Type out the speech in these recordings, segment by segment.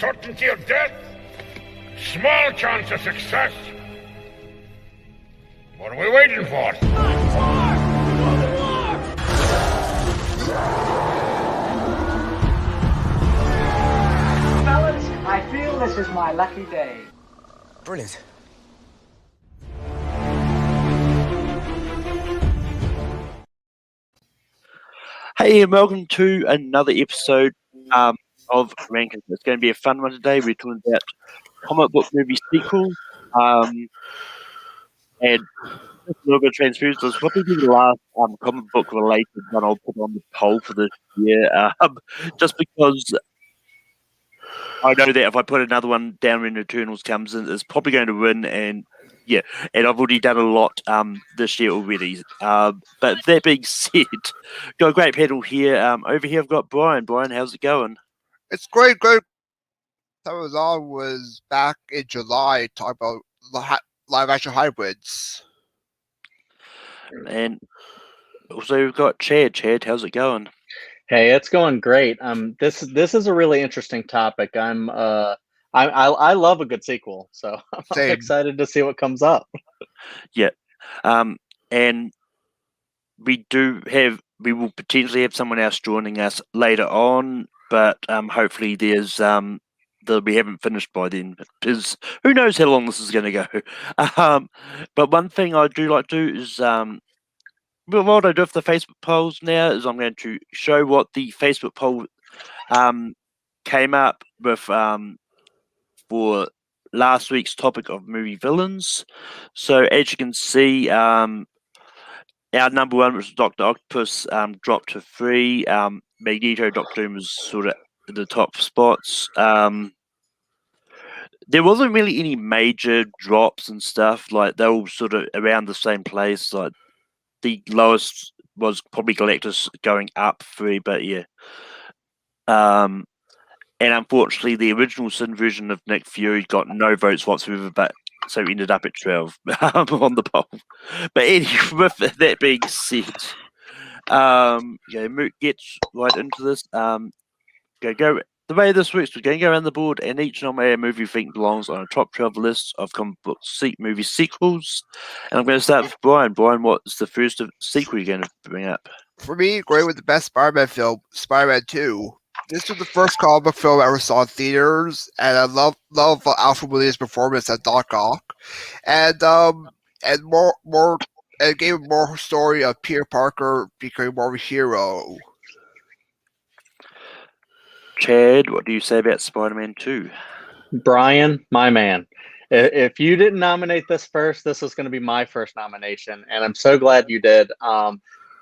certainty of death, small chance of success. What are we waiting for? Fellas, I feel this is my lucky day. Brilliant. Hey, and welcome to another episode of Rankings. It's going to be a fun one today. We're talking about comic book movie sequels, and just a little bit of transparency. This will probably be the last comic book related one I'll put on the poll for this year, just because I know that if I put another one down when Eternals comes in, it's probably going to win, and and I've already done a lot this year already. But that being said, got a great panel here. Over here I've got Brian. Brian, how's it going? It's great. That was back in July talking about live action hybrids. And also we've got Chad. Chad, how's it going? Hey, it's going great. This is a really interesting topic. I love a good sequel, so I'm excited to see what comes up. Yeah, and we will potentially have someone else joining us later on, but hopefully we haven't finished by then, because who knows how long this is going to go. But one thing I do like to do is what I do with the Facebook polls now is I'm going to show what the Facebook poll came up with for last week's topic of movie villains. So as you can see, our number one was Dr. Octopus, dropped to 3. Magneto, Doctor Doom was sort of in the top spots. There wasn't really any major drops and stuff. Like, they were sort of around the same place. Like, the lowest was probably Galactus going up 3, but yeah. And unfortunately, the original Sin version of Nick Fury got no votes whatsoever, but so we ended up at 12 on the poll. But anyway, with that being said, Moot gets right into this. Go. The way this works, we're going to go around the board, and each nominated movie we think belongs on a top 12 list of comic book movie sequels. And I'm going to start with Brian. Brian, what's the first sequel you're going to bring up? For me, going with the best Spider-Man film, Spider-Man 2. This was the first comic book film I ever saw in theaters, and I love Alfred Williams' performance as Doc Ock, and more and gave more story of Peter Parker becoming more of a hero. Chad, what do you say about Spider-Man 2? Brian, my man. If you didn't nominate this first, this was going to be my first nomination, and I'm so glad you did.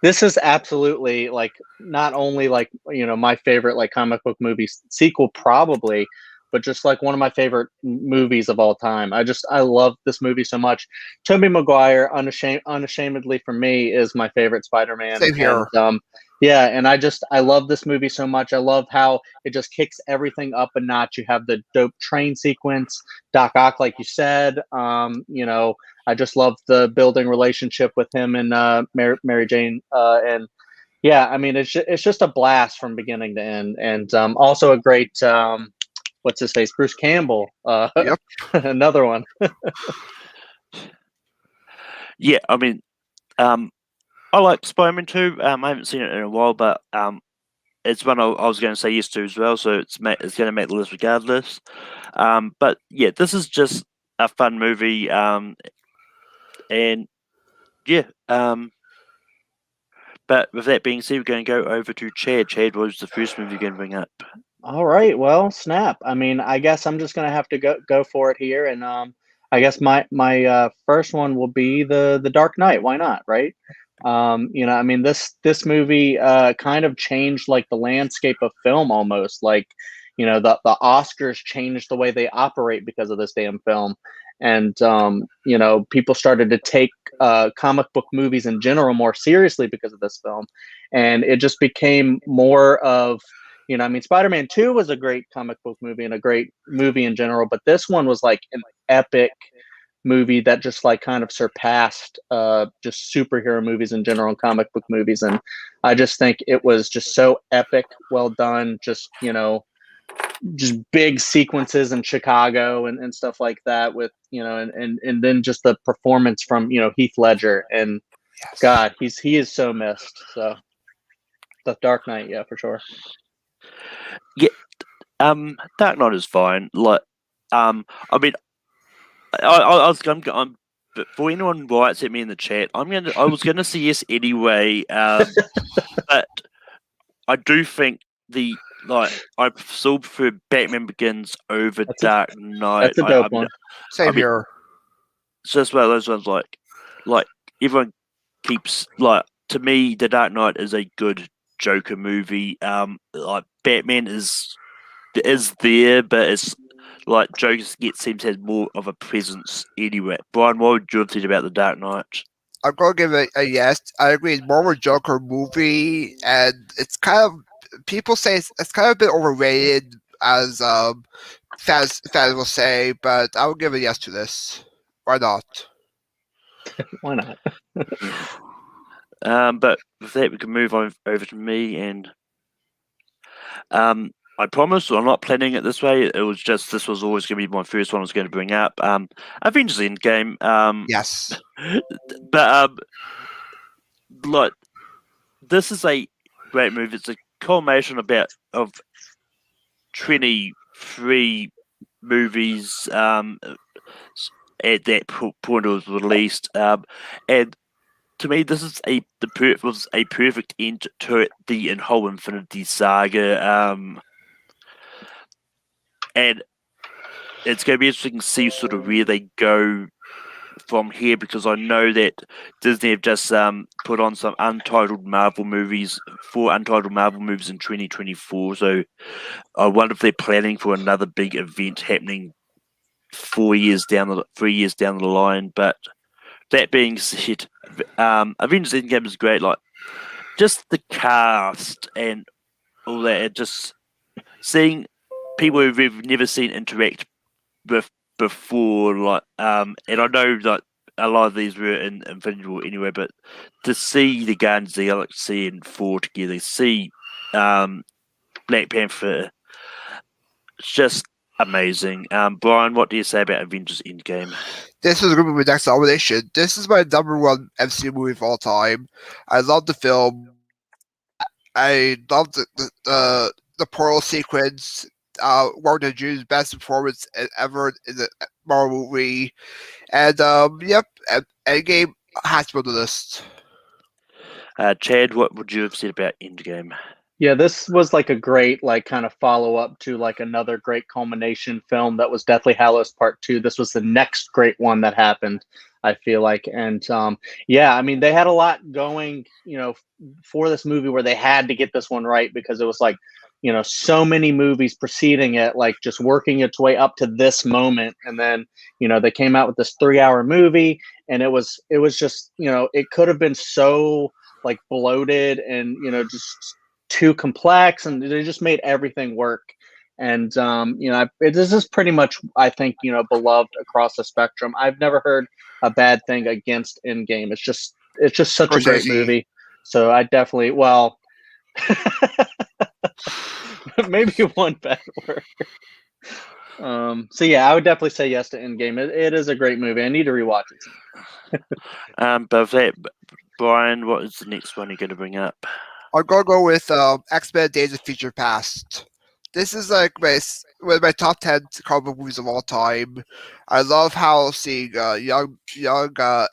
This is absolutely, like, not only, like, my favorite, like, comic book movie sequel probably, but just like one of my favorite movies of all time. I love this movie so much. Tobey Maguire, unashamedly for me, is my favorite Spider-Man. Same here. And, and I love this movie so much. I love how it just kicks everything up a notch. You have the dope train sequence, Doc Ock, like you said. I just love the building relationship with him and Mary Jane. And yeah, I mean, it's just a blast from beginning to end. And also a great, what's his face? Bruce Campbell. Yep. Another one. Yeah, I mean, I like Spider-Man 2. I haven't seen it in a while, but it's one I was going to say yes to as well, so it's going to make the list regardless. But yeah, this is just a fun movie, and yeah. But with that being said, we're going to go over to Chad. Chad, what was the first movie you're going to bring up? All right, well, snap. I mean, I guess I'm just going to have to go for it here, and I guess my first one will be the Dark Knight. Why not, right? I mean, this movie kind of changed, like, the landscape of film almost. Like, the Oscars changed the way they operate because of this damn film. And, people started to take comic book movies in general more seriously because of this film. And it just became more of, I mean, Spider-Man 2 was a great comic book movie and a great movie in general, but this one was like an epic movie that just, like, kind of surpassed just superhero movies in general and comic book movies. And I just think it was just so epic, well done, just, just big sequences in Chicago and stuff like that with, and then just the performance from, Heath Ledger, and Yes. God, he is so missed. So the Dark Knight, yeah, for sure. Dark Knight is fine. Like, I mean, I'm but for anyone who writes at me in the chat, I was gonna say yes anyway. But I do think I still prefer Batman Begins over Dark Knight. That's a dope one. Same here. It's just one of those ones like everyone keeps to me, The Dark Knight is a good Joker movie. Like Batman is there, but it's like Joker seems to have more of a presence anyway. Brian, what would you think about The Dark Knight? I'm going to give it a yes. I agree. It's more of a Joker movie, and it's kind of, people say it's kind of a bit overrated, as fans will say, but I would give a yes to this. Why not? Why not? But with that, we can move on over to me, and I promise I'm not planning it this way. It was just this was always going to be my first one I was going to bring up. Avengers Endgame. Yes. But like this is a great movie. It's a culmination of 23 movies at that point it was released, and to me this is was a perfect end to the whole Infinity Saga, and it's going to be interesting to see sort of where they go from here, because I know that Disney have just put on some Untitled Marvel movies in 2024. So I wonder if they're planning for another big event happening 3 years down the line. But that being said, Avengers Endgame is great. Like just the cast and all that, and just seeing people who we've never seen interact with before, and I know like a lot of these were in Infinity War anyway, but to see the Guardians of the Galaxy and Thor together, see Black Panther, it's just amazing. Brian, what do you say about Avengers Endgame? This is going to be my next nomination. This is my #1 MCU movie of all time. I love the film. I love the portal sequence. Warner Jr.'s best performance ever in the Marvel movie. And yep, Endgame has to be on the list. Chad, what would you have said about Endgame? Yeah, this was like a great kind of follow up to like another great culmination film that was Deathly Hallows Part 2. This was the next great one that happened, I feel like. And yeah, I mean, they had a lot going, for this movie where they had to get this one right, because it was like, so many movies preceding it, like just working its way up to this moment. And then, they came out with this 3-hour movie, and it was just, it could have been so like bloated and, just too complex, and they just made everything work. And this is pretty much, I think, beloved across the spectrum. I've never heard a bad thing against Endgame. It's just such a great movie. So I definitely, well, maybe one bad word. So yeah, I would definitely say yes to Endgame. It is a great movie. I need to rewatch it. But with that, Brian, what is the next one you're going to bring up? I'm going to go with X-Men Days of Future Past. This is like one of my top 10 comic book movies of all time. I love how seeing young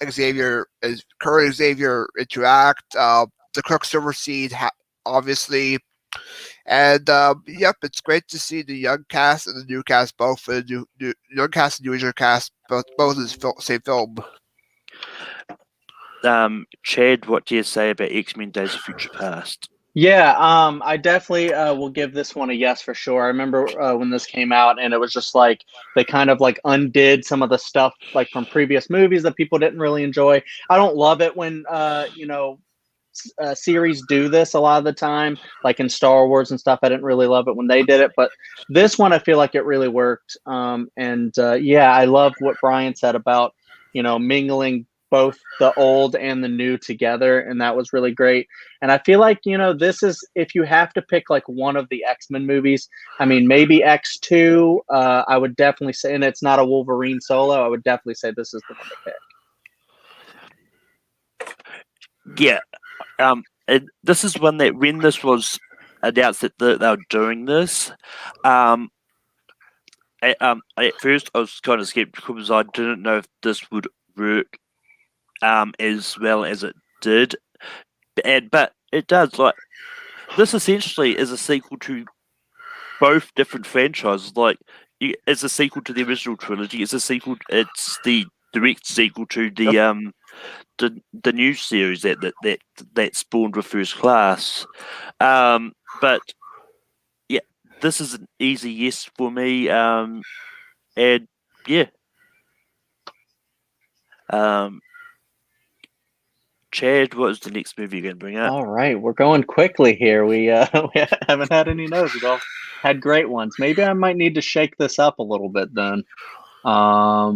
Xavier and current Xavier interact. The Quicksilver scene, obviously. And yep, it's great to see the young cast and the new cast, both the new young cast and new original cast, both in the same film. Chad, what do you say about X-Men Days of Future Past? Yeah, I definitely will give this one a yes for sure. I remember when this came out, and it was just like they kind of like undid some of the stuff like from previous movies that people didn't really enjoy. I don't love it when series do this a lot of the time, like in Star Wars and stuff. I didn't really love it when they did it, but this one I feel like it really worked. Yeah, I love what Brian said about mingling both the old and the new together, and that was really great. And I feel like, this is, if you have to pick like one of the X-Men movies, I mean, maybe X2, I would definitely say, and it's not a Wolverine solo, I would definitely say this is the one to pick. Yeah. And this is one that when this was announced that they were doing this, at first I was kind of skeptical because I didn't know if this would work as well as it did, but it does. Like, this essentially is a sequel to both different franchises. Like, it's a sequel to the original trilogy. It's the direct sequel to the new series that spawned with First Class. But yeah, this is an easy yes for me. And yeah. Chad, what is the next movie you're going to bring up? All right, we're going quickly here. We we haven't had any no's. We've all had great ones. Maybe I might need to shake this up a little bit then. I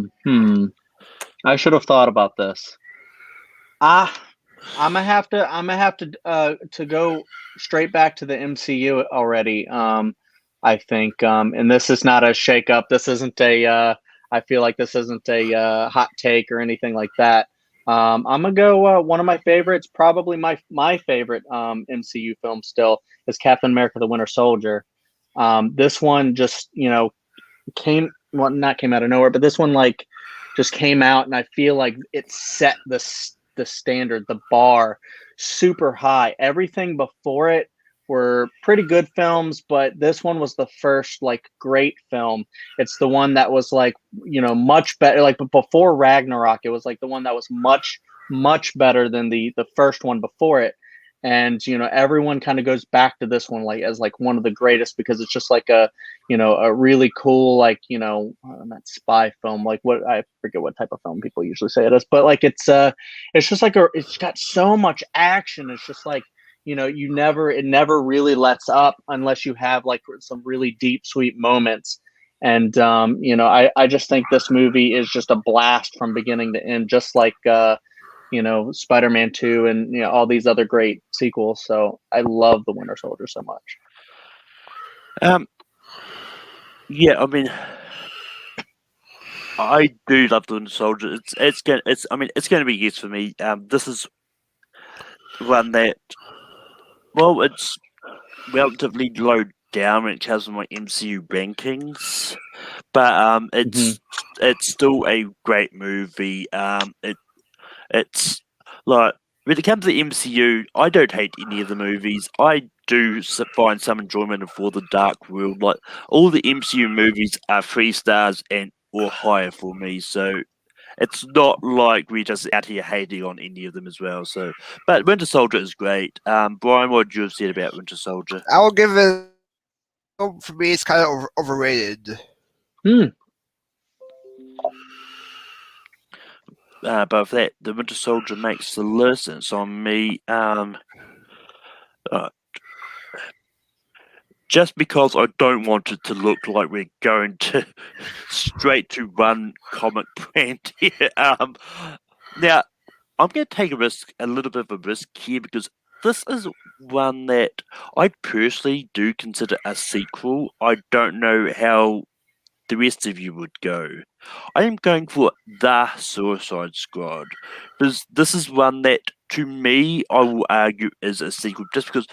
should have thought about this. I'm gonna have to go straight back to the MCU already. I think, and this is not a shake up. This isn't a. I feel like this isn't a hot take or anything like that. I'm gonna go. One of my favorites, probably my favorite MCU film still, is Captain America: The Winter Soldier. This one just not came out of nowhere, but this one like just came out, and I feel like it set the standard, the bar, super high. Everything before it were pretty good films, but this one was the first like great film. It's the one that was like, much better. Like, but before Ragnarok, it was like the one that was much better than the first one before it. And everyone kind of goes back to this one like as like one of the greatest, because it's just like a really cool, like, that spy film, like, what, I forget what type of film people usually say it is, but like it's just like it's got so much action. It's just like, it never really lets up unless you have like some really deep, sweet moments. And I just think this movie is just a blast from beginning to end, just like Spider-Man 2 and all these other great sequels. So I love The Winter Soldier so much. Yeah, I mean, I do love The Winter Soldier. It's going to be yes for me. This is one that, well, it's relatively low down when it comes to my MCU rankings, but it's still a great movie. It's like, when it comes to the MCU, I don't hate any of the movies. I do find some enjoyment for the Dark World. Like, all the MCU movies are 3 stars or higher for me. So it's not like we're just out here hating on any of them as well. So, but Winter Soldier is great. Brian, what would you have said about Winter Soldier? I will give it. For me, it's kind of overrated. But with that, the Winter Soldier makes the list, and it's on me. Just because I don't want it to look like we're going to straight to one comic brand here. Now, I'm going to take a little bit of a risk here, because this is one that I personally do consider a sequel. I don't know how the rest of you would go. I am going for The Suicide Squad, because this is one that, to me, I will argue is a sequel, just because,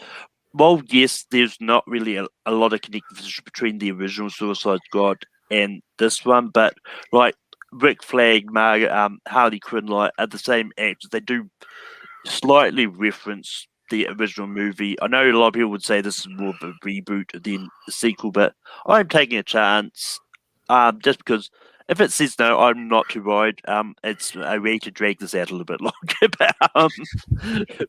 well, yes, there's not really a lot of connection between the original Suicide Squad and this one, but like Rick Flag, Harley Quinn, like, are the same actors. They do slightly reference the original movie. I know a lot of people would say this is more of a reboot than the sequel, but I'm taking a chance. Just because if it says no, I'm not too worried. It's a way to drag this out a little bit longer. But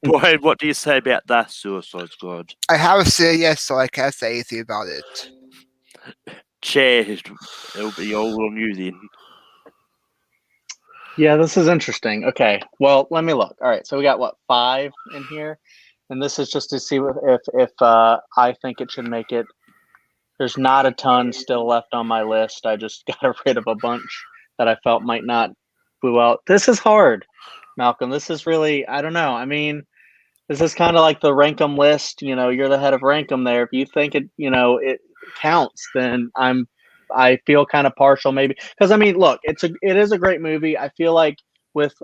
Brian, what do you say about The Suicide Squad? I haven't seen it yet, so I can't say anything about it. Chad, it'll be all on you then. Yeah, this is interesting. Okay, well, let me look. All right, so we got what, 5 in here, and this is just to see if I think it should make it. There's not a ton still left on my list. I just got rid of a bunch that I felt might not do well. This is hard. Malcolm. This is really, I don't know. I mean, this is kind of like the Rankum list. You know, you're the head of Rankum there. If you think it counts, then I feel kind of partial maybe. Because I mean, look, it is a great movie. I feel like with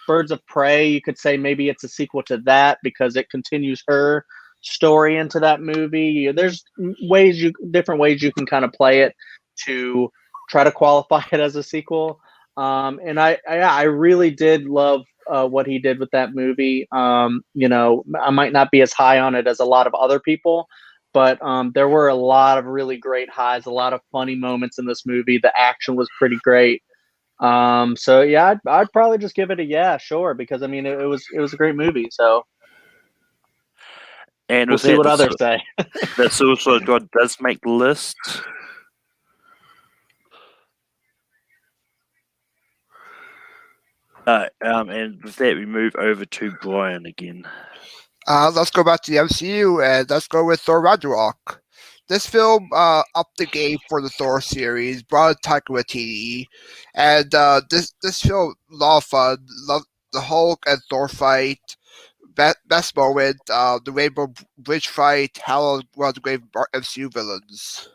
Birds of Prey, you could say maybe it's a sequel to that because it continues her story into that movie. There's different ways you can kind of play it to try to qualify it as a sequel. And I really did love what he did with that movie. I might not be as high on it as a lot of other people, but there were a lot of really great highs, a lot of funny moments in this movie. The action was pretty great. So yeah, I'd probably just give it a yeah, sure, because I mean it was a great movie. So And we'll with see that, what others say. the Suicide Squad does make the list. And with that, we move over to Brian again. Let's go back to the MCU and let's go with Thor Ragnarok. This film upped the game for the Thor series, brought in Taika Waititi, and this film, a lot of fun. Love the Hulk and Thor fight. Best moment, the Rainbow Bridge fight. How one of the great MCU villains.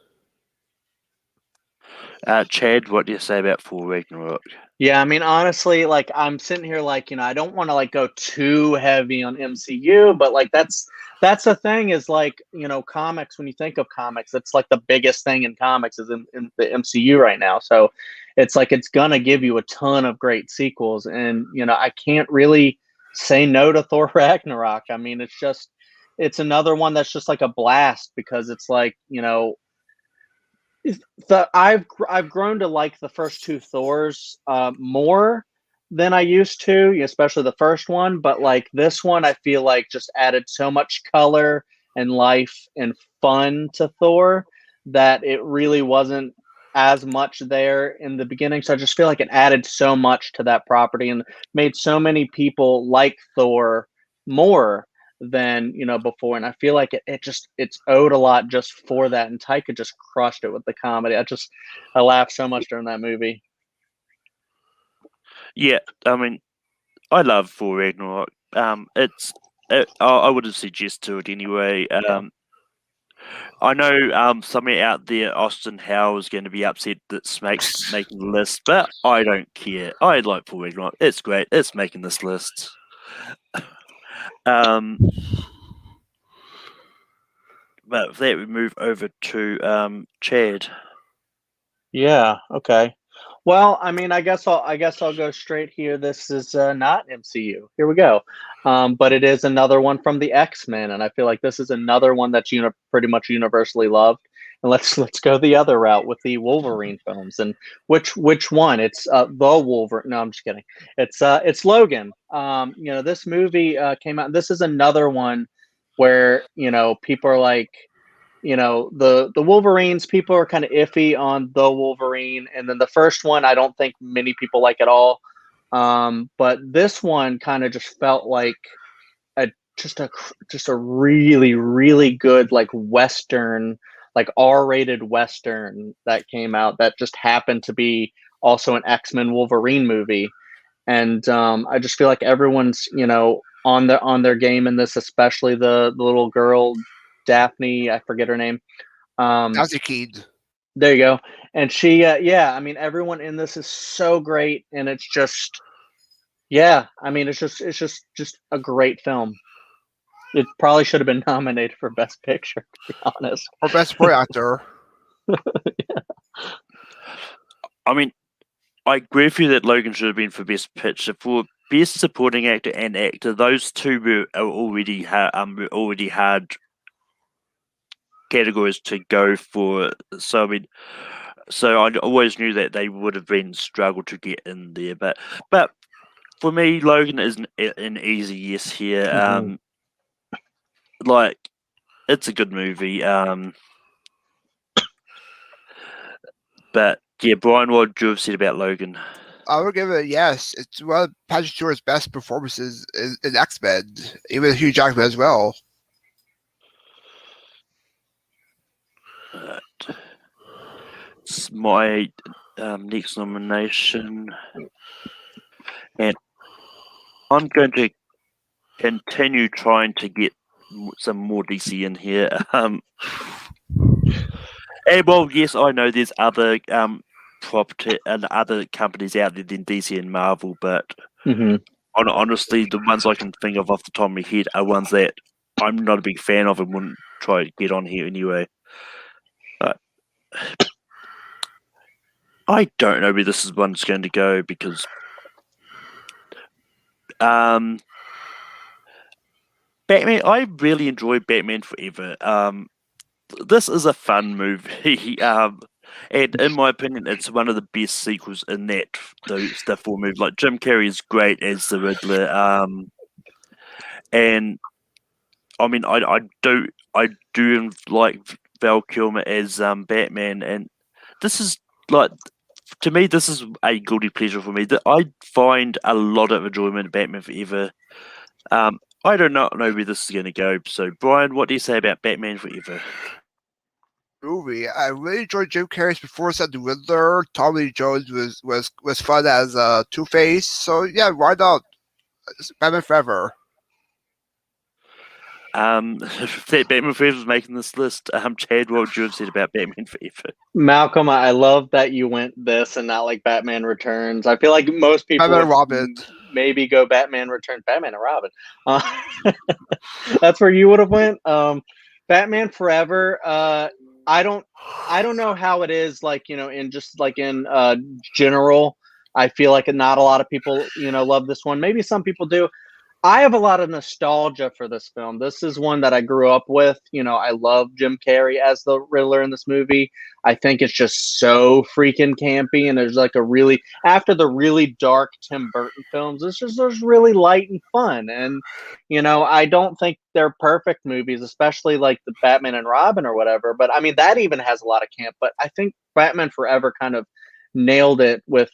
Chad, what do you say about Thor Ragnarok? Yeah, I mean, honestly, like I'm sitting here, like I don't want to like go too heavy on MCU, but like that's the thing is like comics. When you think of comics, that's like the biggest thing in comics is in the MCU right now. So it's like it's gonna give you a ton of great sequels, and I can't really say no to Thor Ragnarok. I mean, it's another one that's just like a blast because it's like I've grown to like the first two Thors more than I used to, especially the first one. But like this one, I feel like just added so much color and life and fun to Thor that it really wasn't as much there in the beginning. So I just feel like it added so much to that property and made so many people like Thor more than before, and I feel like it's owed a lot just for that, and Taika just crushed it with the comedy. I laughed so much during that movie. Yeah, I mean, I love Thor Ragnarok. I wouldn't suggest to it anyway. I know somewhere out there, Austin Howe is going to be upset that Snake's making the list, but I don't care. I like Thor Ragnarok. It's great. It's making this list. But with that, we move over to Chad. Yeah. Okay. Well, I mean, I guess I'll go straight here. This is not MCU. Here we go. But it is another one from the X-Men, and I feel like this is another one that's pretty much universally loved. And let's go the other route with the Wolverine films. And which one? It's the Wolverine. No, I'm just kidding. It's Logan. This movie came out. This is another one where people are like the Wolverines, people are kind of iffy on the Wolverine, and then the first one I don't think many people like at all. But this one kind of just felt like a just a really really good like Western, like R-rated Western that came out that just happened to be also an X-Men Wolverine movie. And I just feel like everyone's on their game in this, especially the little girl Daphne, I forget her name. That's a kid. There you go. And she, yeah, I mean, everyone in this is so great, and it's just, yeah, I mean, it's just a great film. It probably should have been nominated for Best Picture, to be honest. Or best supporting actor. I mean, I agree with you that Logan should have been for Best Picture. For Best Supporting Actor and Actor, those two were already hard categories to go for. So I mean, I always knew that they would have been struggled to get in there. But for me, Logan is an easy yes here. Mhm. Like it's a good movie. But yeah, Brian, what would you have said about Logan? I would give it a yes. It's one of Patrick Stewart's best performances in X-Men, even Hugh Jackman as well. It's my next nomination, and I'm going to continue trying to get some more DC in here. And well, yes, I know there's other property and other companies out there than DC and Marvel, but honestly, the ones I can think of off the top of my head are ones that I'm not a big fan of and wouldn't try to get on here anyway. But I don't know where this one's going to go because Batman. I really enjoy Batman Forever. This is a fun movie. And in my opinion, it's one of the best sequels in the four movies. Like Jim Carrey is great as the Riddler. And I mean, I do like Val Kilmer as Batman, and this is like, to me, this is a guilty pleasure for me. That I find a lot of enjoyment in Batman Forever. I do not know where this is going to go. So, Brian, what do you say about Batman Forever? Movie. I really enjoyed Jim Carrey's performance as the Riddler. Tommy Lee Jones was fun as Two-Face. So yeah, why not? Batman Forever. Batman Forever is making this list. Chad, what would you have said about Batman Forever? Malcolm, I love that you went this and not like Batman Returns. I feel like most people Batman and Robin. maybe go Batman Returns, Batman and Robin. That's where you would have went. Batman Forever. I don't know how it is like, in just like in general. I feel like not a lot of people, love this one. Maybe some people do. I have a lot of nostalgia for this film. This is one that I grew up with. I love Jim Carrey as the Riddler in this movie. I think it's just so freaking campy, and there's like after the really dark Tim Burton films, there's really light and fun. And I don't think they're perfect movies, especially like the Batman and Robin or whatever. But I mean, that even has a lot of camp. But I think Batman Forever kind of nailed it with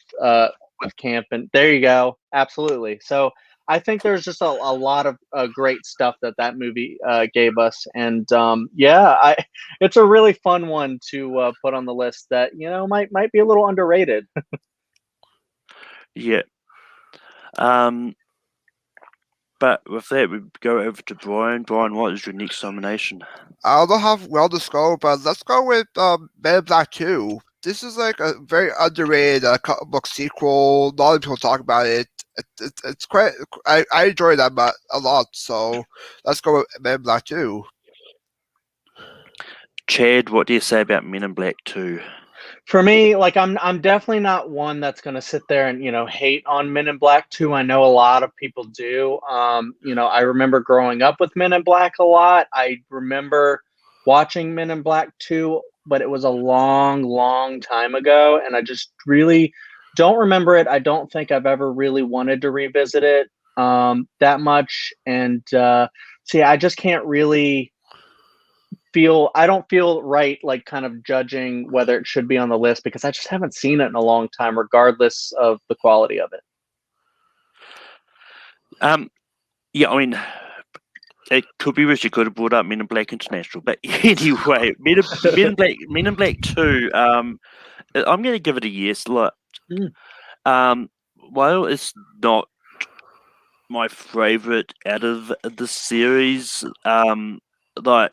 camp. And there you go, absolutely. So I think there's just a lot of great stuff that movie gave us, and it's a really fun one to put on the list that might be a little underrated. Yeah. But with that, we go over to Brian. Brian, what is your next nomination? I don't have well to go, but let's go with Men in Black 2. This is like a very underrated comic book sequel. Not a lot of people talk about it. It's quite. I enjoy that a lot. So let's go with Men in Black 2. Chad, what do you say about Men in Black 2? For me, like I'm definitely not one that's going to sit there and hate on Men in Black 2. I know a lot of people do. I remember growing up with Men in Black a lot. I remember watching Men in Black 2, but it was a long, long time ago, and I just really don't remember it. I don't think I've ever really wanted to revisit it that much. And I just can't really I don't feel right, like kind of judging whether it should be on the list because I just haven't seen it in a long time, regardless of the quality of it. Yeah, I mean, it could be wish you could have brought up Men in Black International, but anyway, Men in Black 2. I'm going to give it a yes. Look, while it's not my favorite out of the series, but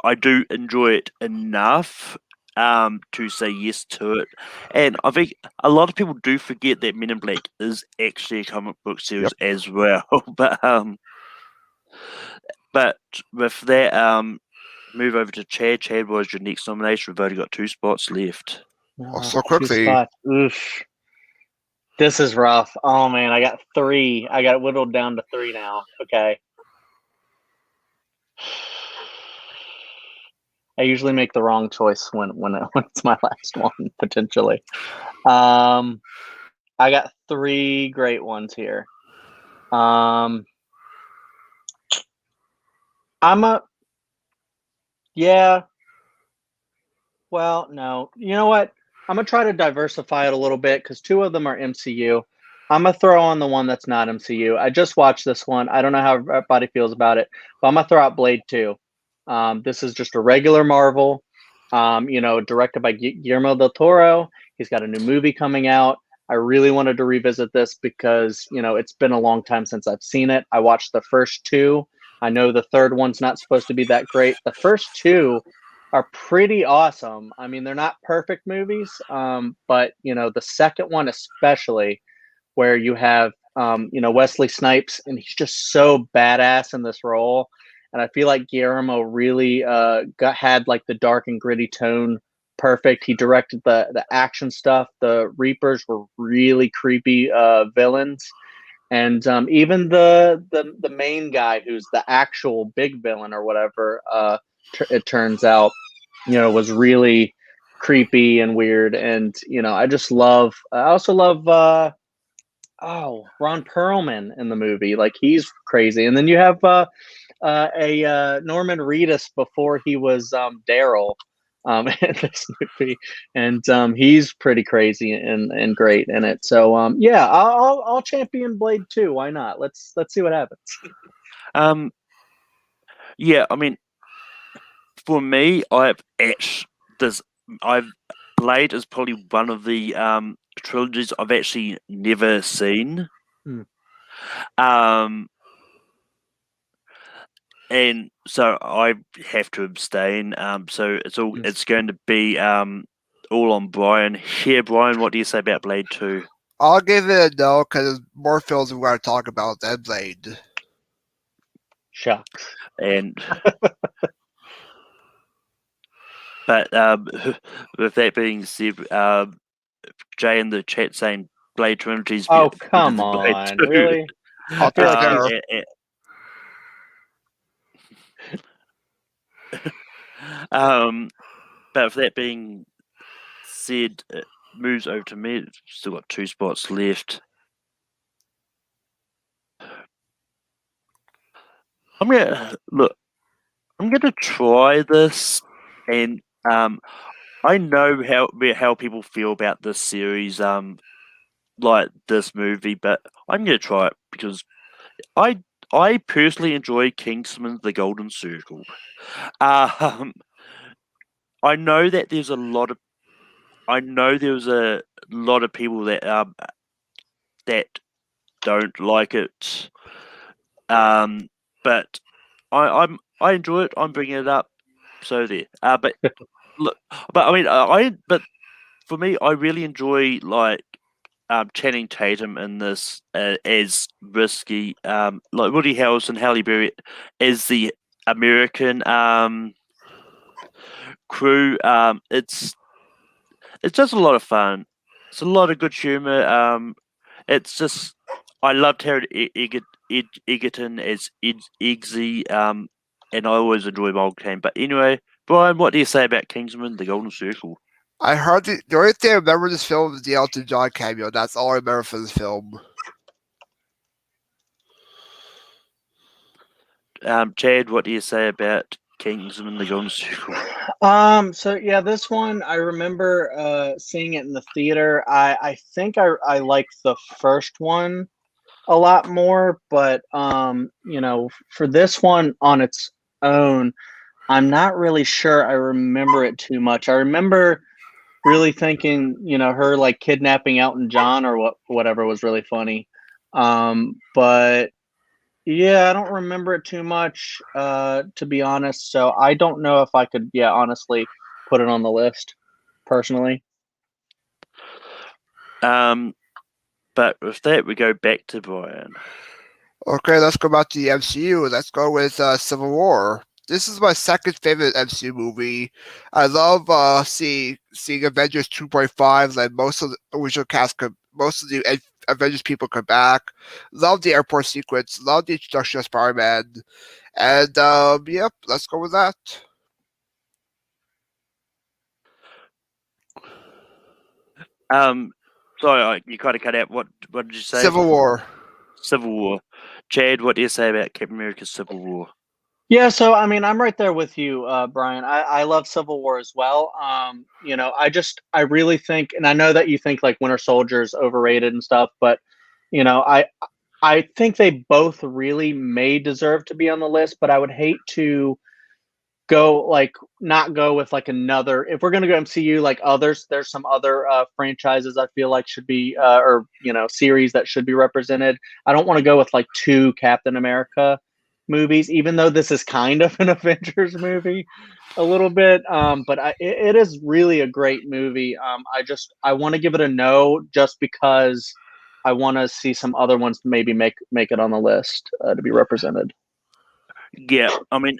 I do enjoy it enough to say yes to it. And I think a lot of people do forget that Men in Black is actually a comic book series as well. But with that, move over to Chad. Chad, was your next nomination? We've only got 2 spots left. So quickly. Oof. This is rough. Oh man, I got 3. I got it whittled down to 3 now. Okay. I usually make the wrong choice when it's my last one, potentially. I got 3 great ones here. Well, no. You know what? I'm going to try to diversify it a little bit because 2 of them are MCU. I'm going to throw on the one that's not MCU. I just watched this one. I don't know how everybody feels about it, but I'm going to throw out Blade 2. This is just a regular Marvel, directed by Guillermo del Toro. He's got a new movie coming out. I really wanted to revisit this because, it's been a long time since I've seen it. I watched the first two. I know the third one's not supposed to be that great. The first two are pretty awesome. I mean, they're not perfect movies, but the second one especially, where you have Wesley Snipes, and he's just so badass in this role. And I feel like Guillermo really had like the dark and gritty tone perfect. He directed the action stuff. The Reapers were really creepy villains, and even the main guy, who's the actual big villain or whatever, it turns out, was really creepy and weird. And I just love. I also love. Ron Perlman in the movie, like he's crazy. And then you have Norman Reedus before he was Daryl in this movie, and he's pretty crazy and great in it. So yeah, I'll champion Blade 2. Why not? Let's see what happens. Yeah, I mean, for me, I've Blade is probably one of the trilogies I've actually never seen. And so I have to abstain. So it's going to be all on Brian. Here, Brian, what do you say about Blade 2? I'll give it a no because there's more films we want to talk about than Blade. Shucks. And but with that being said, Jay in the chat saying Blade Trinity's Oh, come on, really? I'll take care. But with that being said, it moves over to me. Still got 2 spots left. I'm gonna try this, and I know how people feel about this series, like this movie, but I'm gonna try it because I personally enjoy Kingsman: The Golden Circle. I know that there's a lot of people that that don't like it, but I enjoy it. I'm bringing it up, so there. But look, but I mean, but for me, I really enjoy like Channing Tatum in this as Risky, like Woody Harrelson, Halle Berry as the American crew. It's just a lot of fun. It's a lot of good humor. It's just I loved Taron Egerton as Eggsy, and I always enjoy Mulcahy. But anyway, Brian, what do you say about Kingsman: The Golden Circle? I heard the only thing I remember this film is the Elton John cameo. That's all I remember for this film. Chad, what do you say about Kingsman: The Golden Circle? So yeah, this one I remember seeing it in the theater. I think I like the first one a lot more, but for this one on its own, I'm not really sure I remember it too much. I remember really thinking, her like kidnapping Elton John or whatever was really funny. But yeah, I don't remember it too much, to be honest. So I don't know if I could, honestly put it on the list personally. But with that, we go back to Brian. Okay, let's go back to the MCU. Let's go with Civil War. This is my second favorite MCU movie. I love seeing Avengers 2.5. Like most of the original cast, most of the Avengers people come back. Love the airport sequence. Love the introduction of Spider-Man. And yep, let's go with that. Sorry, you kind of cut out. What did you say? Civil War. Civil War. Chad, what do you say about Captain America's Civil War? Yeah, so I mean, I'm right there with you, Brian. I love Civil War as well. I really think, and I know that you think like Winter Soldier is overrated and stuff, but I think they both really may deserve to be on the list. But I would hate to not go with like another. If we're gonna go MCU like others, there's some other franchises I feel like should be or series that should be represented. I don't want to go with like 2 Captain America movies, even though this is kind of an Avengers movie a little bit. But it is really a great movie. I want to give it a no just because I want to see some other ones maybe make it on the list to be represented. Yeah, I mean,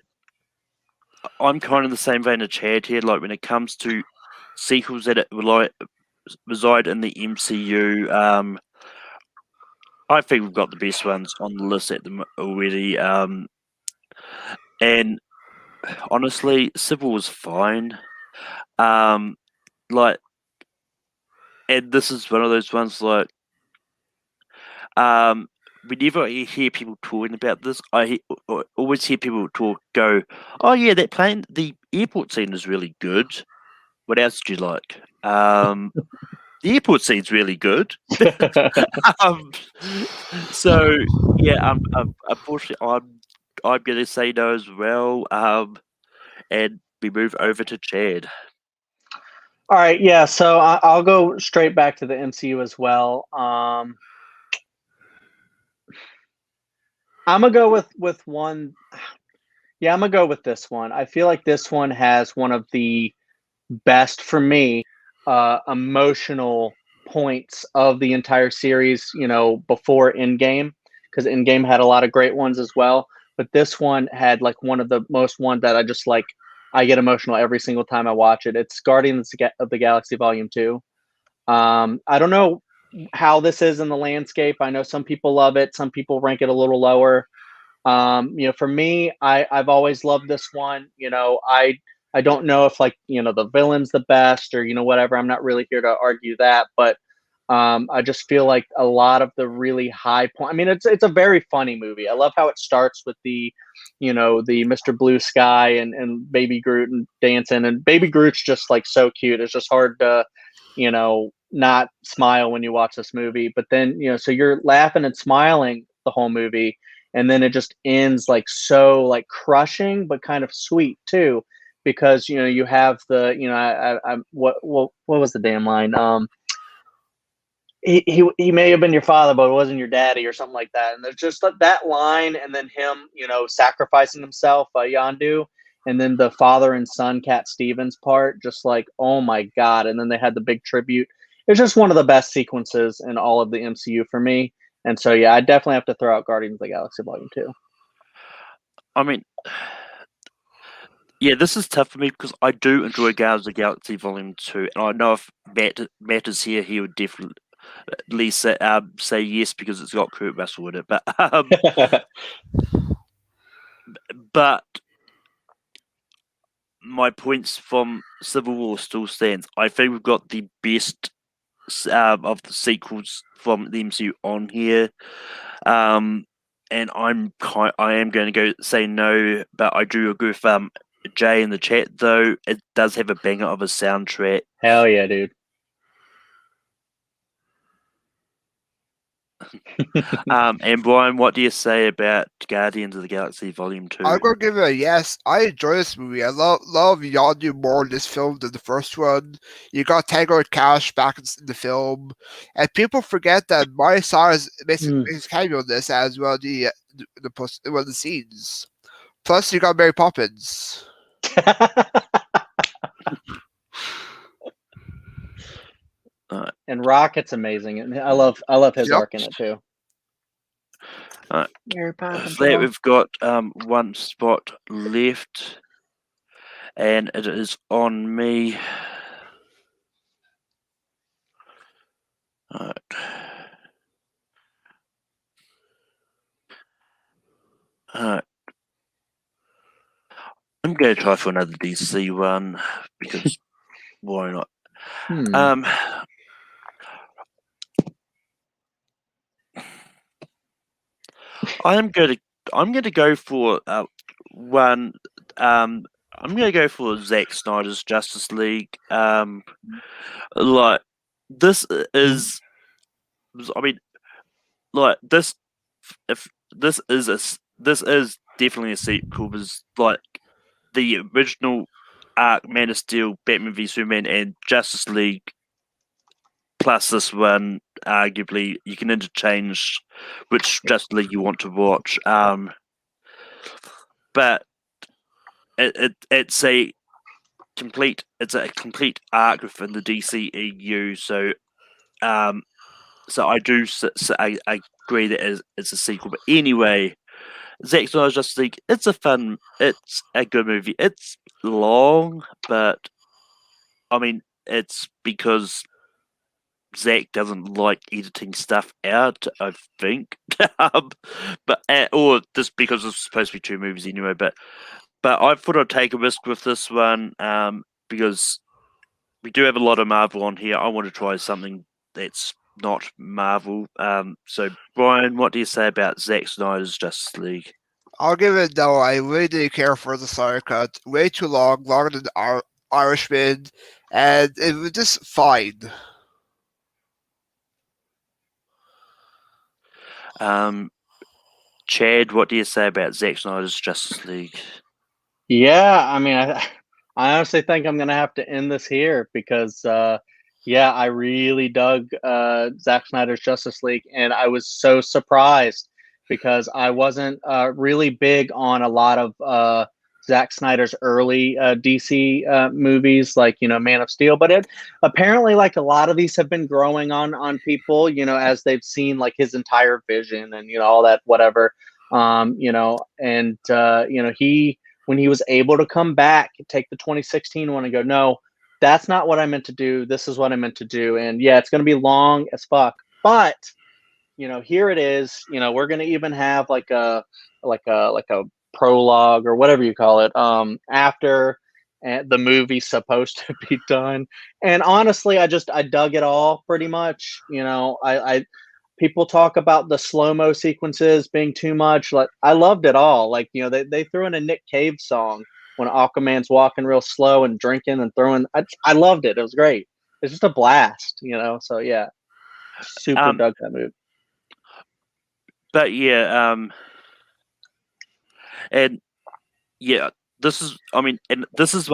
I'm kind of the same vein of Chad here. Like when it comes to sequels that reside in the MCU, I think we've got the best ones on the list already. And honestly, Civil was fine. Like, and this is one of those ones like, whenever I hear people talking about this, I always hear people go, "Oh yeah, the airport scene is really good. What else do you like?" The airport scene's really good. So yeah, unfortunately, I'm gonna say no as well. And we move over to Chad. All right, yeah. So I'll go straight back to the MCU as well. I'm gonna go with one. Yeah, I'm gonna go with this one. I feel like this one has one of the best for me emotional points of the entire series. Before Endgame, because Endgame had a lot of great ones as well. But this one had like one of the most one that I just like. I get emotional every single time I watch it. It's Guardians of the Galaxy Volume 2. I don't know how this is in the landscape. I know some people love it. Some people rank it a little lower. For me, I've always loved this one. I don't know if like the villain's the best or whatever. I'm not really here to argue that, but I just feel like a lot of the really high point. I mean, it's a very funny movie. I love how it starts with the Mr. Blue Sky and Baby Groot and dancing, and Baby Groot's just like so cute. It's just hard to not smile when you watch this movie. But then so you're laughing and smiling the whole movie, and then it just ends like so like crushing, but kind of sweet too, because you have the what was the damn line? He may have been your father, but it wasn't your daddy, or something like that. And there's just that line, and then him, sacrificing himself, Yondu, and then the father and son Cat Stevens part, just like, oh my god! And then they had the big tribute. It's just one of the best sequences in all of the MCU for me. And so, yeah, I definitely have to throw out Guardians of the Galaxy Volume 2. I mean, yeah, this is tough for me because I do enjoy Guardians of the Galaxy Volume 2, and I know if Matt is here, he would definitely say yes because it's got Kurt Russell in it. But my points from Civil War still stands. I think we've got the best of the sequels from the MCU on here. And I am going to go say no, but I do agree with Jay in the chat though. It does have a banger of a soundtrack. Hell yeah, dude. And Brian, what do you say about Guardians of the Galaxy Volume 2? I'm gonna give it a yes. I enjoy this movie. I love Yondu more in this film than the first one. You got Tango and Cash back in the film, and people forget that Miley Cyrus makes a cameo in this as well. One of the scenes. Plus, you got Mary Poppins. And Rocket's amazing, and I love his arc in it too. Mary Poppins. We've got one spot left, and it is on me. All right. I'm going to try for another DC one because why not? I'm going to go for one. I'm going to go for Zack Snyder's Justice League. Like this is, I mean, like this. If this is definitely a sequel, was like the original arc, Man of Steel, Batman v Superman, and Justice League, plus this one, arguably you can interchange which Justice League you want to watch. But it's a complete arc within the DCEU. So I do I agree that it's a sequel. But anyway, Zack Snyder's Justice League, it's a good movie. It's long, but I mean, it's because Zack doesn't like editing stuff out, I think. But or just because it's supposed to be 2 movies anyway. But I thought I'd take a risk with this one, because we do have a lot of Marvel on here. I want to try something that's not Marvel. So Brian, what do you say about Zack Snyder's Justice League? I'll give it no. I really didn't care for the Snyder cut. Way too long, longer than Irishman, and it was just fine. Chad, what do you say about Zack Snyder's Justice League? Yeah, I mean, I honestly think I'm gonna have to end this here because, yeah, I really dug Zack Snyder's Justice League, and I was so surprised because I wasn't really big on a lot of Zack Snyder's early DC movies, like Man of Steel. But it apparently, like a lot of these, have been growing on people, as they've seen like his entire vision and all that whatever, and he, when he was able to come back, take the 2016 one and go, no, that's not what I meant to do. This is what I meant to do. And yeah, it's going to be long as fuck, but here it is. We're going to even have like a prologue or whatever you call it, after the movie's supposed to be done. And honestly, I dug it all pretty much. I people talk about the slow-mo sequences being too much. Like, I loved it all. Like, they threw in a Nick Cave song when Aquaman's walking real slow and drinking and throwing. I loved it. It was great. It's just a blast, So yeah, super dug that movie. But yeah, and yeah, this is one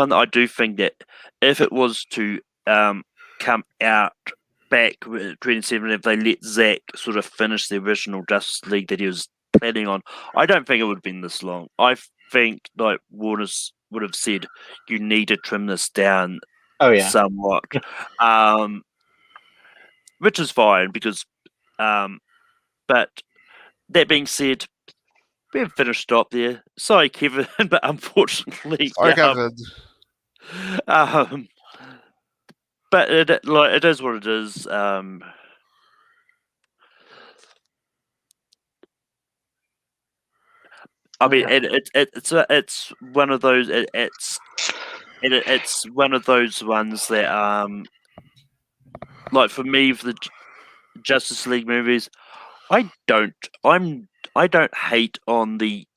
that I do think that if it was to come out back with 27, if they let Zack sort of finish the original Justice League that he was planning on, I don't think it would have been this long. I think like Warner's would have said, you need to trim this down somewhat. Which is fine because but that being said, we have finished up there. Sorry, Kevin, but unfortunately, Sorry, Kevin. But it is what it is. I mean, it's one of those. It's one of those ones that like for me, for the Justice League movies, I don't hate on the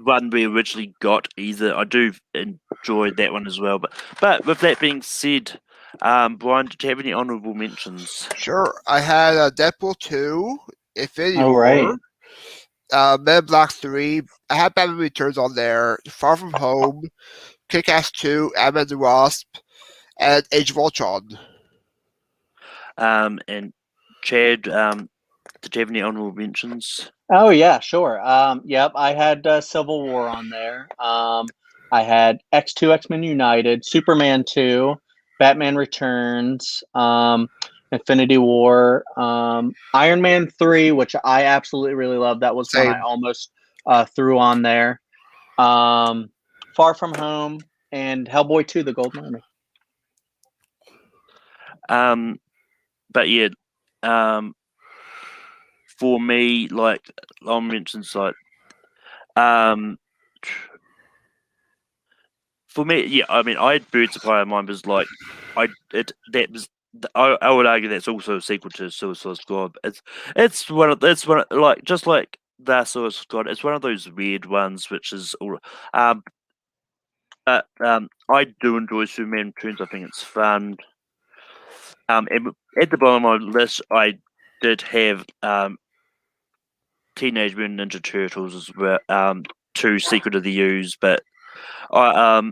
one we originally got either. I do enjoy that one as well. But with that being said, Brian, did you have any honorable mentions? Sure. I had Deadpool 2, Infinity Oh, War, right. Men in Black 3. I had Batman Returns on there, Far From Home, Kick-Ass 2, Ant-Man and the Wasp, and Age of Ultron. And Chad, did you have any honorable mentions? Oh yeah, sure. Yep, I had Civil War on there. I had X2, X-Men United, Superman 2, Batman Returns, Infinity War, Iron Man 3, which I absolutely really love. That was one I almost threw on there. Far From Home and Hellboy 2: The Golden Army. But yeah, for me, like I'll mention, like, for me, yeah, I mean, I had Birds of Prey in mind, was like, I would argue that's also a sequel to Suicide Squad. It's one of like just like the Suicide Squad. It's one of those weird ones, which is all. But I do enjoy Superman Returns. I think it's fun. And at the bottom of my list, I did have Teenage Mutant Ninja Turtles as well. 2 Secret of the Ooze, but I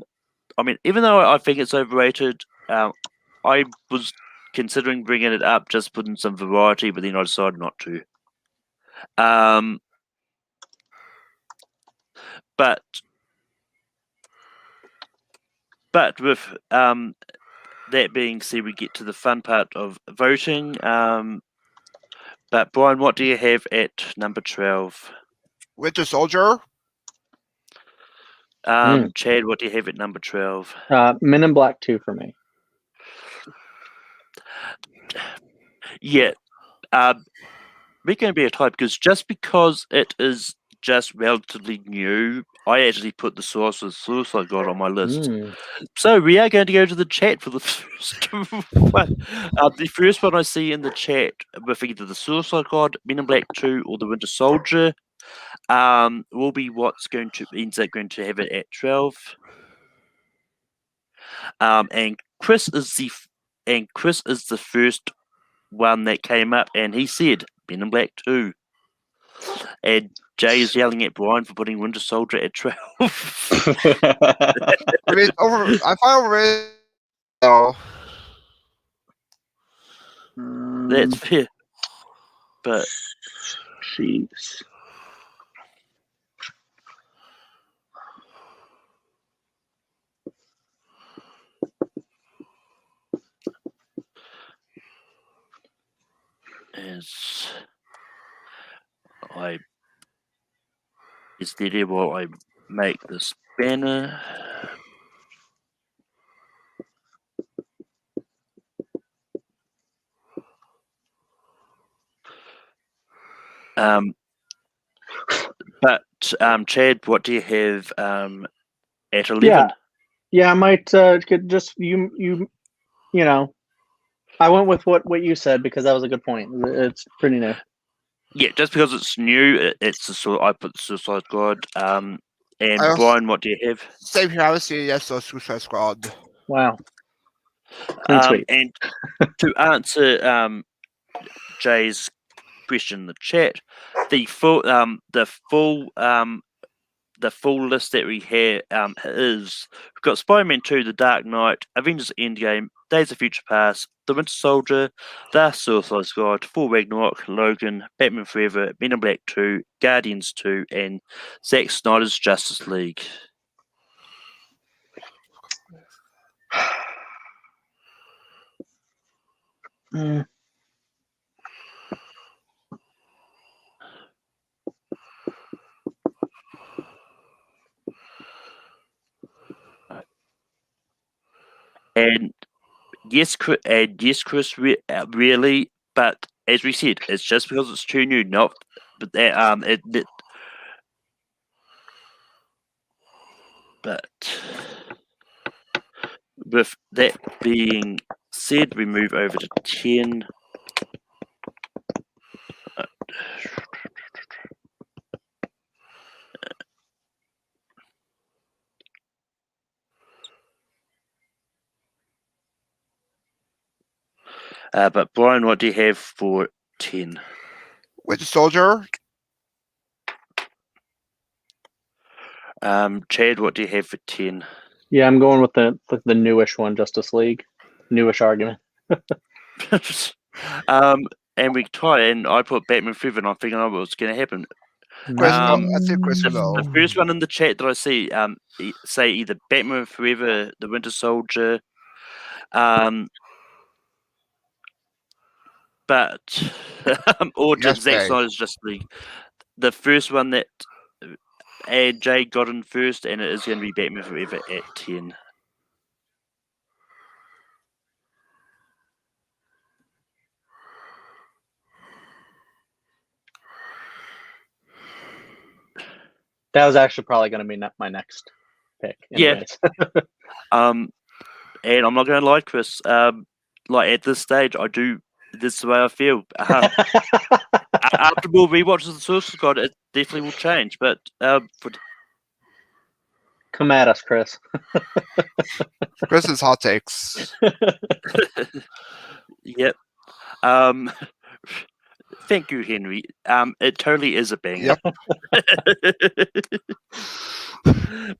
mean, even though I think it's overrated, I was considering bringing it up, just putting some variety, but then I decided not to. But with that being said, we get to the fun part of voting. But Brian, what do you have at number 12? Winter Soldier. Chad, what do you have at number 12? Men in Black 2 for me. Yeah, we're going to be a tie just because it is just relatively new. I actually put the Suicide God on my list. So we are going to go to the chat for the first one. The first one I see in the chat with either the Suicide God, Men in Black 2, or the Winter Soldier will be what's going to ends up going to have it at 12. And Chris is the first one that came up, and he said Men in Black 2. And Jay is yelling at Brian for putting Winter Soldier at 12. I mean, I find overrated. Oh. That's fair. But jeez. Is the idea while I make this banner. But Chad, what do you have at 11? Yeah, I might just you know, I went with what you said because that was a good point. It's pretty new. Yeah, just because it's new, it's the sort. I put the Suicide Squad. And Brian, what do you have? Same here. I was saying yes to Suicide Squad. Wow. Sweet. And to answer Jay's question in the chat, the full list that we have is we've got Spider-Man 2, The Dark Knight, Avengers Endgame, Days of Future Past, The Winter Soldier, The Suicide Squad, Thor Ragnarok, Logan, Batman Forever, Men in Black 2, Guardians 2, and Zack Snyder's Justice League. And yes, Chris, really, but as we said, it's just because it's too new, not but that but with that being said, we move over to 10. But Brian, what do you have for 10? Winter Soldier. Chad, what do you have for 10? Yeah, I'm going with the newish one, Justice League. Newish argument. And we tie, and I put Batman Forever, and I'm thinking, oh, what's going to happen? I think Chris will know. The first one in the chat that I see say either Batman Forever, The Winter Soldier, but or just Zack Snyder's Justice League. The first one that Jay got in first, and it is going to be Batman Forever at 10. That was actually probably going to be my next pick. Anyways. Yeah. And I'm not going to lie, Chris. Like at this stage, I do. This is the way I feel. After more rewatches of the Suicide Squad, it definitely will change. But come at us, Chris. Chris's hot takes. Yep. Thank you, Henry. It totally is a banger.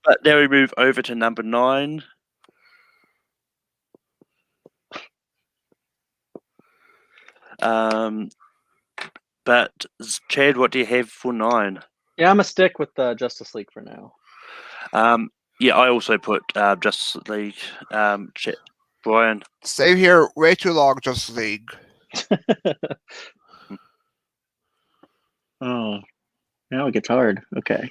But now we move over to number 9. But Chad, what do you have for 9? Yeah, I'm gonna stick with Justice League for now. Yeah, I also put Justice League. Brian. Same here. Way too long, Justice League. Oh, now it gets hard. Okay.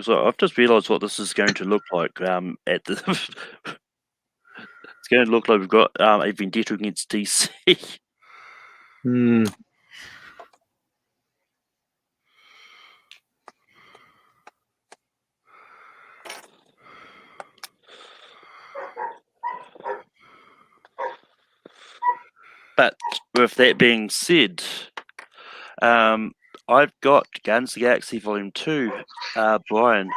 So I've just realised what this is going to look like. At the, it's going to look like we've got a vendetta against DC. Hmm. But with that being said, I've got Guardians of the Galaxy Volume 2. Brian.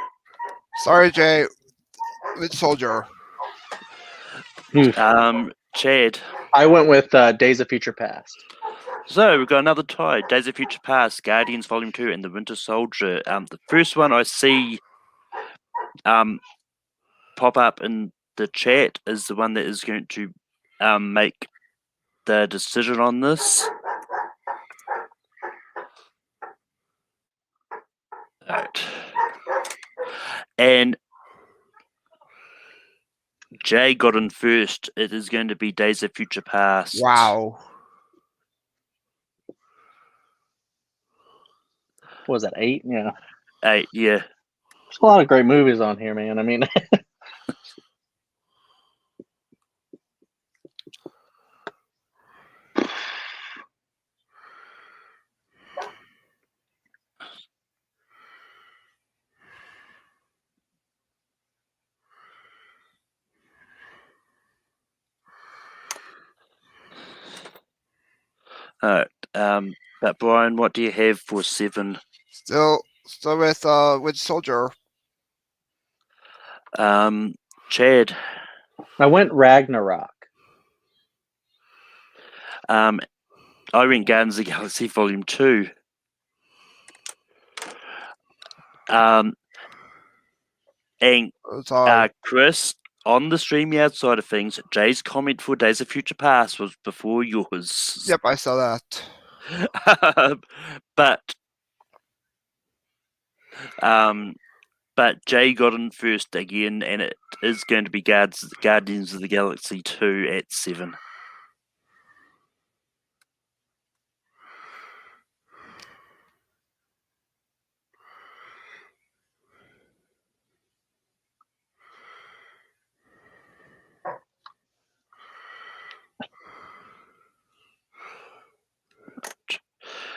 Sorry, Jay. Winter Soldier. Chad. I went with Days of Future Past. So we've got another tie. Days of Future Past, Guardians Volume 2, and The Winter Soldier. The first one I see pop up in the chat is the one that is going to make the decision on this. Right. And Jay got in first. It is going to be Days of Future Past. Wow. What was that, 8? Yeah. 8, yeah. There's a lot of great movies on here, man. I mean, Alright. But Brian, what do you have for 7? Still with Winter Soldier. Chad. I went Ragnarok. I went Guardians of the Galaxy Volume 2. And Chris, on the StreamYard side of things, Jay's comment for Days of Future Past was before yours. Yep, I saw that. But Jay got in first again, and it is going to be Guardians of the Galaxy 2 at 7.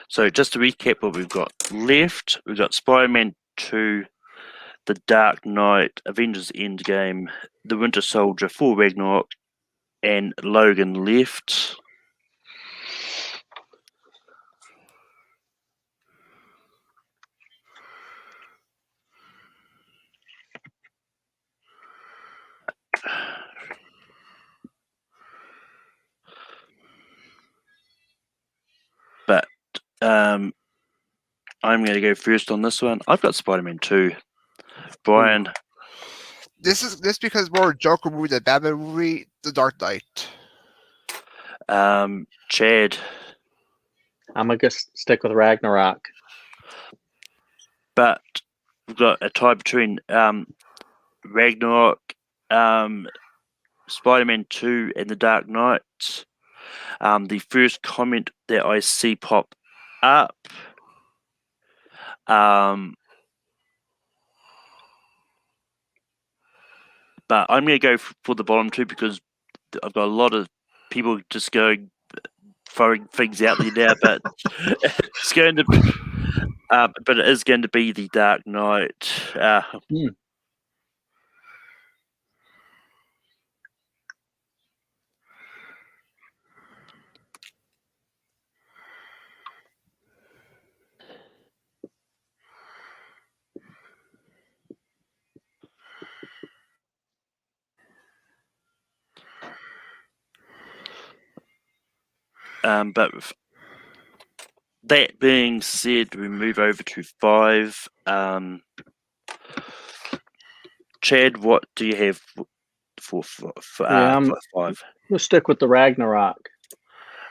So just to recap what we've got left, we've got Spider-Man 2, The Dark Knight, Avengers Endgame, The Winter Soldier, Thor Ragnarok, and Logan left. But I'm going to go first on this one. I've got Spider-Man 2. Brian. This because more Joker movie than Batman movie, The Dark Knight. Chad. I'm going to stick with Ragnarok. But we've got a tie between Ragnarok, Spider-Man 2, and The Dark Knight. The first comment that I see pop up but I'm going to go for the bottom 2 because I've got a lot of people just going throwing things out there now, but it's going to be, but it is going to be The Dark Knight. But with that being said, we move over to 5. Chad, what do you have for 5? We'll stick with the Ragnarok.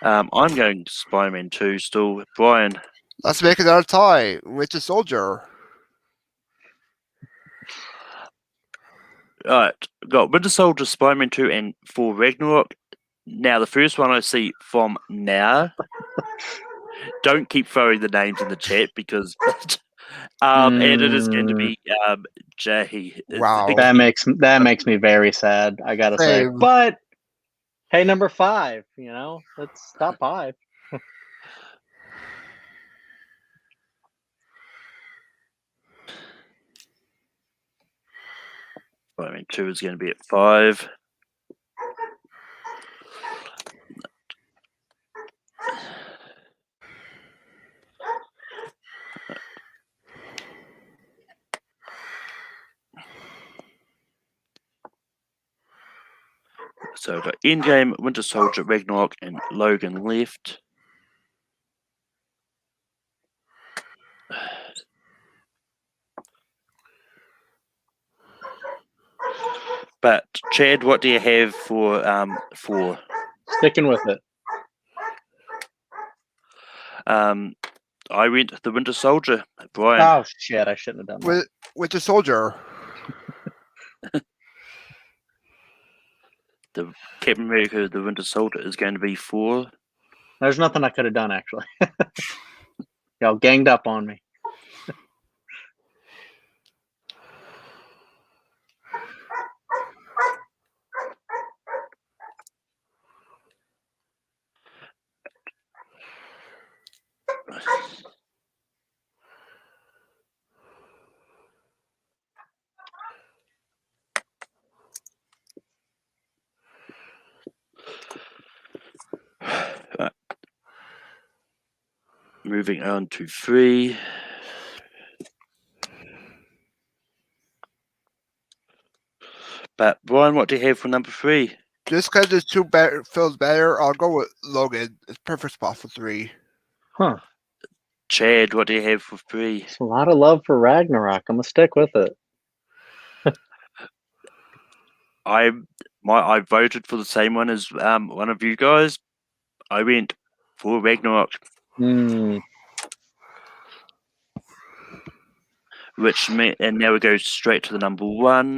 I'm going Spider-Man 2 still. Brian. Let's make another tie. Winter Soldier. Alright, got Winter Soldier, Spider-Man 2, and for Ragnarok. Now, the first one I see from now. Don't keep throwing the names in the chat because, and it is going to be Jay. Wow. That makes me very sad. I gotta say, Same. but hey, number 5. You know, that's top 5. Spider-Man 2 is going to be at 5. So we've got Endgame, Winter Soldier, Ragnarok, and Logan left. But Chad, what do you have for 4? Sticking with it. I went the Winter Soldier. Brian. Oh shit! I shouldn't have done that. Winter Soldier. The Captain America, the Winter Soldier is going to be 4. There's nothing I could have done actually. Y'all ganged up on me. Moving on to 3. But Brian, what do you have for number 3? Just because there's 2 films better, I'll go with Logan. It's perfect spot for 3. Huh. Chad, what do you have for 3? It's a lot of love for Ragnarok. I'm gonna stick with it. I voted for the same one as one of you guys. I went for Ragnarok. Which and now we go straight to the number 1.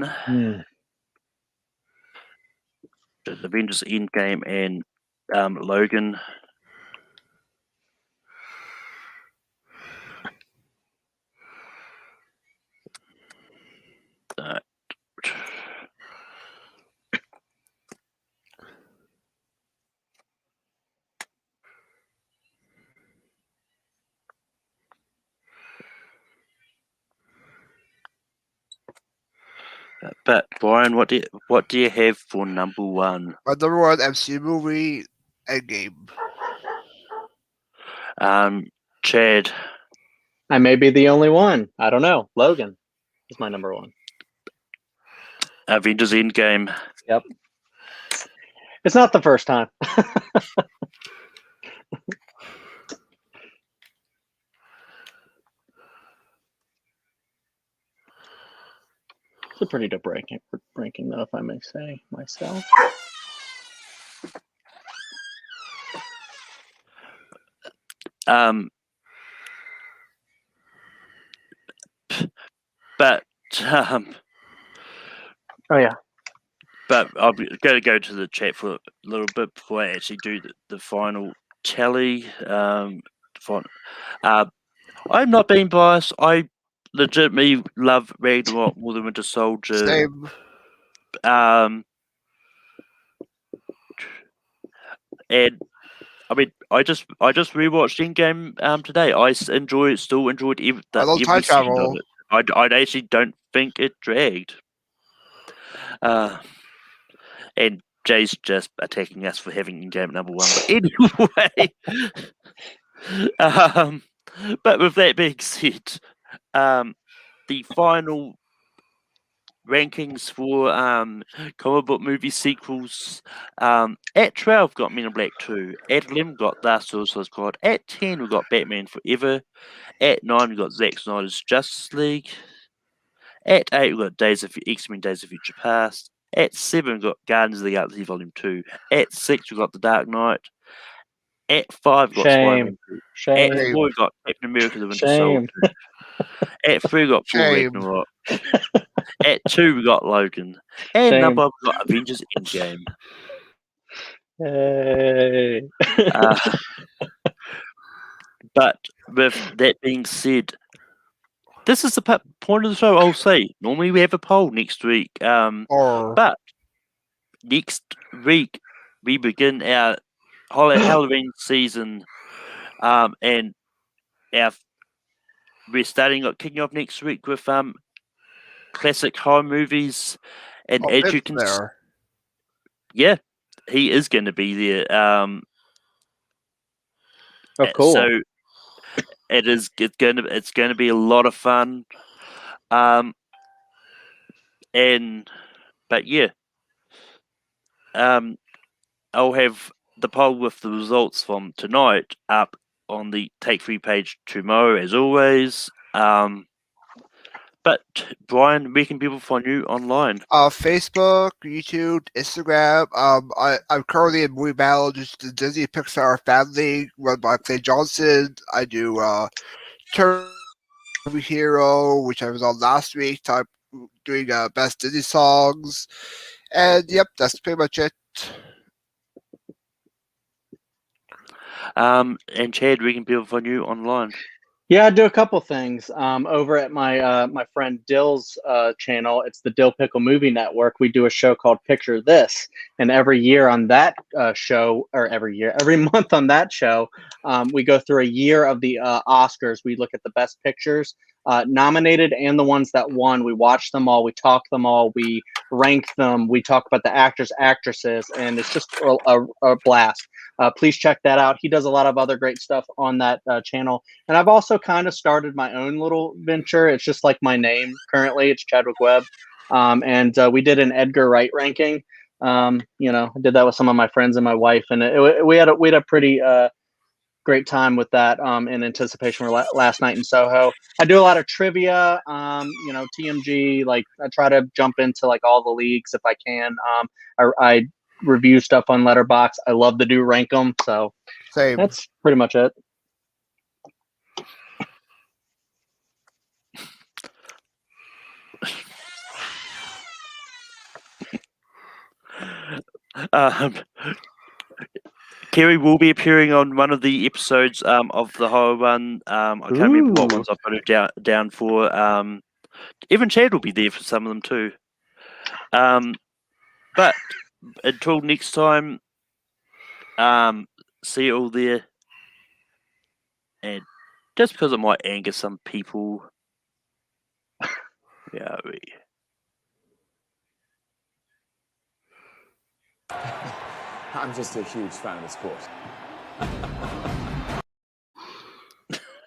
The Avengers Endgame and Logan. But Brian, what do you have for number 1? My number 1 MCU movie, Endgame. Chad. I may be the only one. I don't know. Logan is my number 1. Avengers Endgame. Yep. It's not the first time. It's a pretty dope ranking, though, if I may say myself. But oh yeah. But I'm going to go to the chat for a little bit before I actually do the final tally. I'm not being biased. I legitimately love Ragnarok more than Winter Soldier. Same. And I mean, I just rewatched Endgame today. I still enjoyed every time second travel. of it. I actually don't think it dragged. And Jay's just attacking us for having Endgame number 1. But anyway, but with that being said, the final rankings for comic book movie sequels. At 12, got Men in Black 2. At 11, got The Suicide Squad. At 10, we got Batman Forever. At 9, we got Zack Snyder's Justice League. At 8, we got X-Men Days of Future Past. At 7, we got Guardians of the Galaxy Volume 2. At 6, we got The Dark Knight. At 5, we got Spider-Man 2. At 4, we got Captain America The Winter Soldier. At 3, we got Thor Ragnarok. At 2, we got Logan. And number 1, we got Avengers Endgame. Hey. But with that being said, this is the point of the show. I'll say normally we have a poll next week, but next week we begin our Halloween season, and we're kicking off next week with classic horror movies, and as you can see, yeah, he is going to be there. Oh, cool. So it's going to be a lot of fun. But yeah, I'll have the poll with the results from tonight up on the Take 3 page tomorrow, as always. But Brian, where can people find you online? Facebook, YouTube, Instagram. I'm currently in Movie Battle, just the Disney Pixar family run by Clay Johnson. I do Movie Hero, which I was on last week, doing best Disney songs, and yep, that's pretty much it. And Chad, where can people find you online? Yeah, I do a couple things over at my my friend Dill's channel. It's the Dill Pickle Movie Network. We do a show called Picture This, and every year on that show, or every month on that show, we go through a year of the Oscars. We look at the best pictures nominated and the ones that won. We watch them all. We talk them all. We rank them. We talk about the actors, actresses, and it's just a blast. Please check that out. He does a lot of other great stuff on that channel. And I've also kind of started my own little venture. It's just like my name currently. It's Chadwick Webb. And we did an Edgar Wright ranking. I did that with some of my friends and my wife. And we had a pretty great time with that in anticipation for last night in Soho. I do a lot of trivia, TMG. Like I try to jump into like all the leagues if I can. I review stuff on Letterboxd. I love to do rank them. So Same. That's pretty much it. Kerry will be appearing on one of the episodes of the horror one. I can't remember what ones I put it down for. Even Chad will be there for some of them too. But until next time, see you all there. And just because it might anger some people, yeah, I'm just a huge fan of the sport.